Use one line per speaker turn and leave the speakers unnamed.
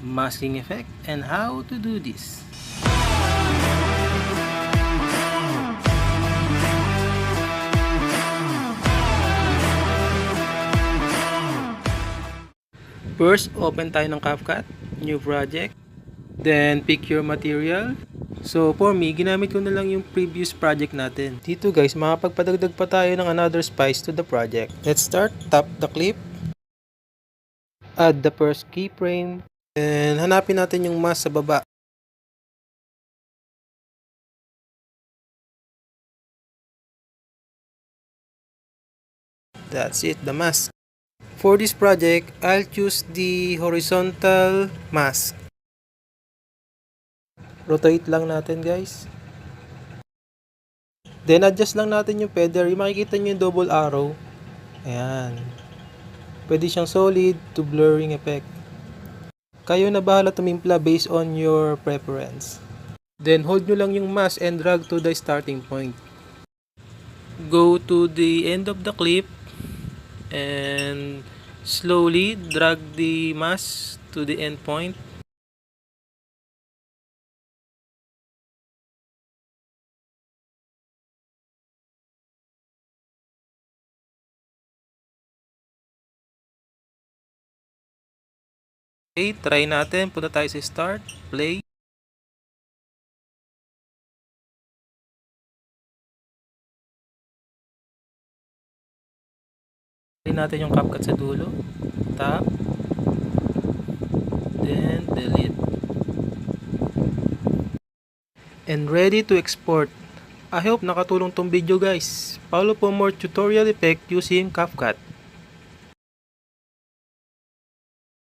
masking effect, and how to do this. First, open tayo ng CapCut, new project, then pick your material. So for me, ginamit ko na lang yung previous project natin. Dito guys, makapagpadagdag pa tayo ng another spice to the project. Let's start, tap the clip, add the first keyframe, and hanapin natin yung mask sa baba. That's it, the mask. For this project, I'll choose the horizontal mask. Rotate lang natin guys. Then adjust lang natin yung feather. Yung makikita nyo yung double arrow. Ayan. Pwede siyang solid to blurring effect. Kayo na bahala tumimpla based on your preference. Then hold nyo lang yung mask and drag to the starting point. Go to the end of the clip and slowly drag the mask to the end point. Okay, try natin. Punta tayo sa start, play. Try natin yung CapCut sa dulo. Tap. Then delete. And ready to export. I hope nakatulong tong video guys. Follow for more tutorial effect using CapCut.